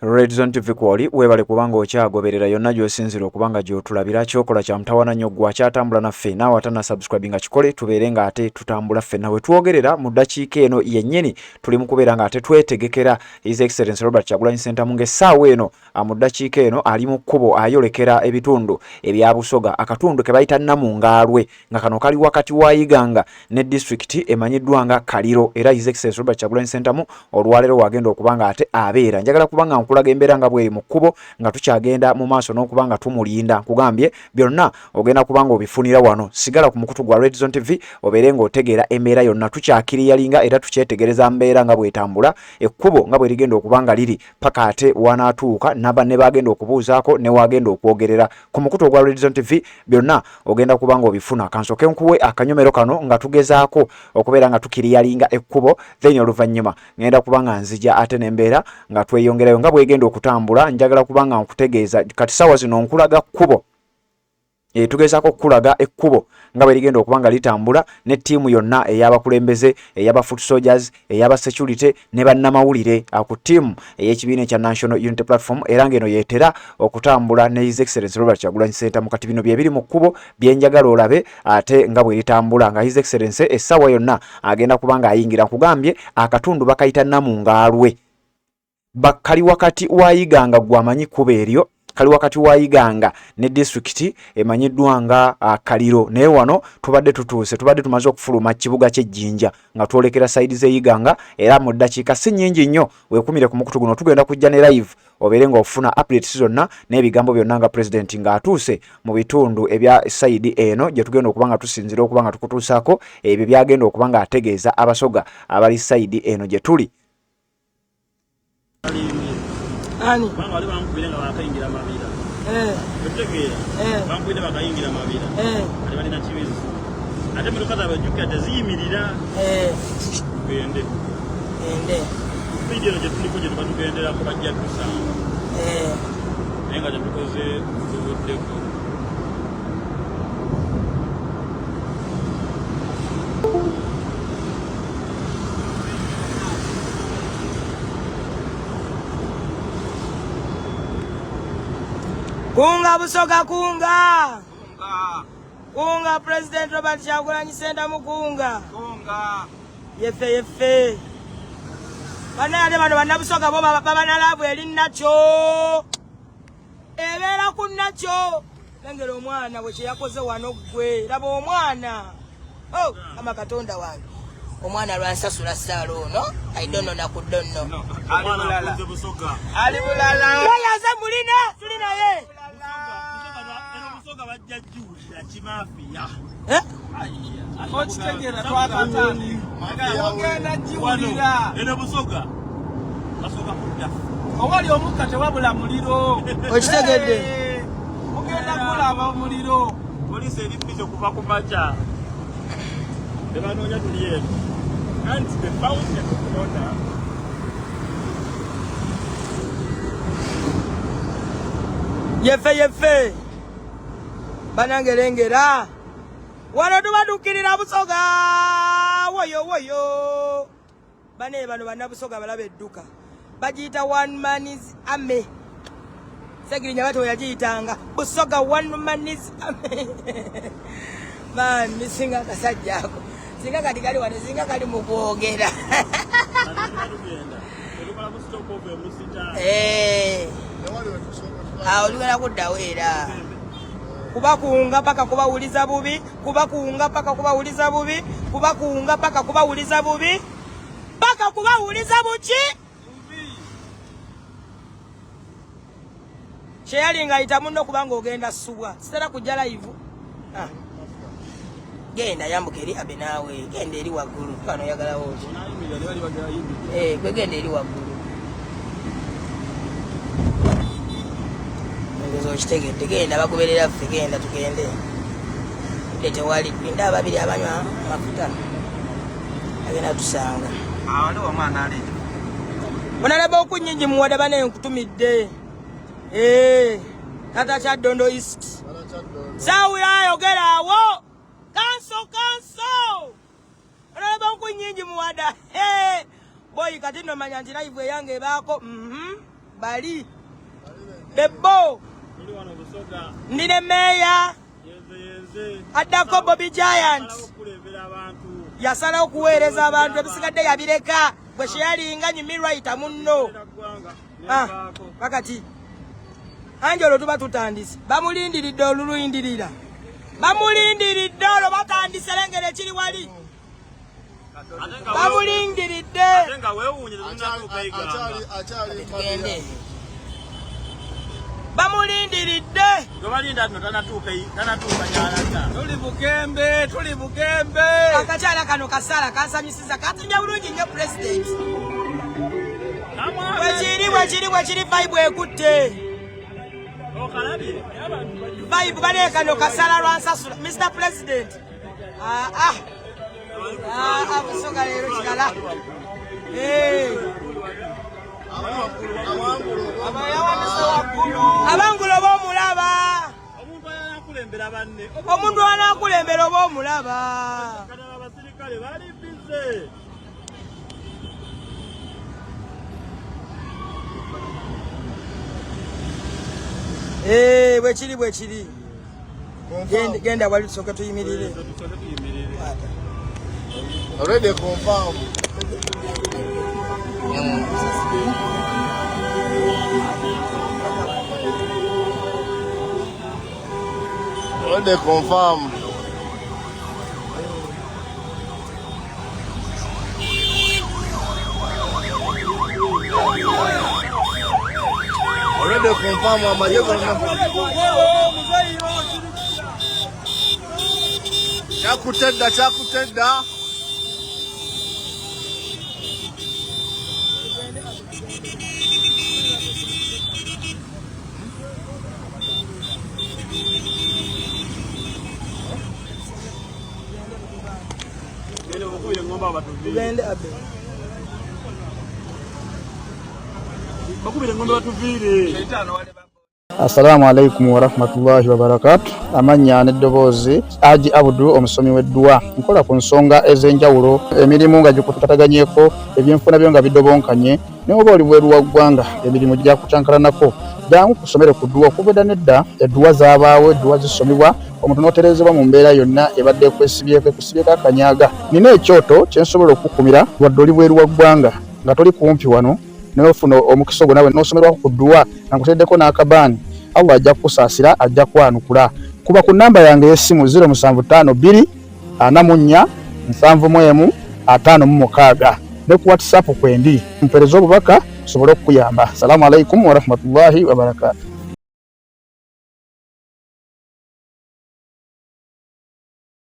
Red Zone TV kwoli webale kubanga okyagoberera yonna gy'osinzira okubanga gy'otulabira kyokola kya mutawana nnyo gwe akyatambula naffe naawe atana subscribe nga kikole tubeere nga ate tutambula ffenna we twogerera mu ddakiika eno yennyini tuli mu kubeera nga ate twetegekera His Excellency Robert Kyagulanyi Ssentamu ng'essaawa eno mu ddakiika eno ali mu kkubo ayolekera ebitundu ebya Busoga akatundu ke bayita Namungaalwe nga kano kali wakati wa Iganga ne district emanyiddwa nga Kaliro era His Excellency Robert Kyagulanyi Ssentamu olwaleero wagenda okubanga ate abeera njagala kubanga nkulaga embeera nga bweri mu kkubo nga tukyagenda mu maaso n'okubanga tumulinda nkugambye byonna ogenda kubanga obifunira wano sigala ku mukutu gwa Red Zone TV obeere ng'otegeera embeera yonna tukyakiriyalinga era tukyetegereza mbeera nga bwetambula ekkubo nga bwe ligenda okubanga liri paka ate wanaatuuka nabanne bagenda okubuuzaako ne wagenda okwogerera ku mukutu gwa Red Zone TV byonna ogenda kubanga obifuna kansoke nkuwe akanyomero kano nga tugezaako okubeera nga tukiriyalinga ekkubo then oluvannyuma ngenda kubanga nzija ate n'embeera nga tweyongerayo nga bwegenda okutambula njagala kubanga nkutegeeza kati sawa zino nkulaga kkubo tugezaako okulaga ekkubo nga bwe ligenda okubanga litambula ne ttiimu yonna ey'abakulembeze ey'aba foot soldiers ey'aba security ne bannamawulire ku ttiimu ey'ekibiina ekya National Unity Platform era ng'eno yeetera okutambula ne His Excellency Robert Kyagulanyi Ssentamu kati bino bye biri mu kkubo bye njagala olabe ate nga bwe litambula nga His Excellency essaawa yonna agenda kubanga ayingira nkugambye akatundu bakayita Namungaalwe bakali wakati wa Iganga gwamanyi kkubo eryo kali wakati wa Iganga ne district emanyiddwa nga Kaliro naye wano tubadde tumaze okufuluma kibuga ky'Ejjinja nga twolekera side ze Iganga era mu ddakiika si nnyingi nnyo weekumire ku mukutu guno tugenda kujja ne live obeere ng'ofuna updates zonna n'ebigambo byonna nga president ng'atuuse mu bitundu ebya side eno gye tugenda okubanga tusinzira okubanga tukutuusaako ebyo byagenda okubanga ategeeza abasoga abali side eno gye tuli. Ani bangale bankubira nga bakayingira mabira otegeera bankubira bakayingira mabira ali balina kibizi ate motoka zaabwe jjukira teziyimirira gende vidiyo gye tuliko gye tuba tugenderako bajja tusanga naye nga tetukoze tubuddeko Kunga Busoga kunga President Robert Kyagulanyi Ssentamu kunga yefe banale bano bannabusoga bo babanalabu eri nakyo ebeera ku nakyo lengera omwana bwe kye yakoze wano gwe laba omwana ama Katonda wange omwana lwansasula ssaala ono aidono nakudonno ali bulala yaze mulina tuli naye bajja jjuulira kimaafiya okitegera twakatani ogenda jiwulira eno Busoga basooka kudda owali omukka tewabula muliro okitegedde ogenda kulaba omuliro poliisi eri bizi okuva ku makya tebanoonya tuli eno anti the fountain corner yefe banangelengera wano tubadukirira Busoga woyo bane bano bannabusoga balaba edduka bagiyita one man's army segirinya bato yagiyitanga Busoga one man's army man misinga kasajja ako singa kati kali wano singa kali mu kwogera olugenda kuddawo era kubakunga paka kubawuliza bubi kubakunga paka kubawuliza bubi kubakunga paka kubawuliza bubi paka kubawuliza buki kyeyalinga ayita munno kubanga ogenda subwa sitera kujja live genda yambuka eri abe naawe genda eri waggulu kano oyagalawo kwegenda eri waggulu okitegedde genda bagoberera ffe genda tugende tewali pinda ababiri abanywa mafuta agenda tusanga waliwo omwana ali munalaba okunyingi muwada bane nkutumidde tata Kyaddondo East sawula ayogera awo kanso munalaba okunyingi muwada boyi kati nomanya nti live eyange ebaako bali bebo ndine meya addako Bobby Giant yasalawo okuweereza abantu ebisigadde yabireka bwe kyeyalinga nyumirwaita munno pakati Angelo tuba tutandise bamulindiridde oluluyindirira bamulindiridde olwo batandise lengere kiri wali bamulindiridde bamulindiridde tuli bugembe akakyala kano kasala kansanyusiza katinja bulungi nnyo president bwekiri vibe ekutte vibe bale kano kasala lwansasula Mr. President busoga leero kikala abangulo b'omulaba omuntu anakulembera oba omulaba bwekiri genda wali tusooke tuyimirire already confirm already confirm amajego chakutedda Assalamu alaikum warahmatullahi wabarakatuh. Amanya n'eddoboozi Haji Abdu omusomi w'eddua. Nkola ku nsonga ez'enjawulo emirimu nga gikutataganyeko ebyenfuna byo nga bidobonkanye ne oba oli bweru wa ggwanga emirimu gya kucankalanako jangu kusomere ku ddua okubeda nedda eddua zaabaawo eddua zisomibwa omuntu n'oterezebwa mu mbeera yonna ebadde ekwesibyeko akanyaga. Nina ekyoto kyensobola okukumira wadde oli bweru wa ggwanga nga toli kumpi wano n'ofuna omukisa gwo nawe n'osomerwako ku ddua nga nkuteddeko n'akabaani Allah ajja kukusaasira ajja kwanukula. Kuba ku namba yange y'essimu 0752 44 71 56 ne ku WhatsApp kwendi mpereza obubaka sobole okukuyamba. Assalamu alaikum warahmatullahi wabarakatuh.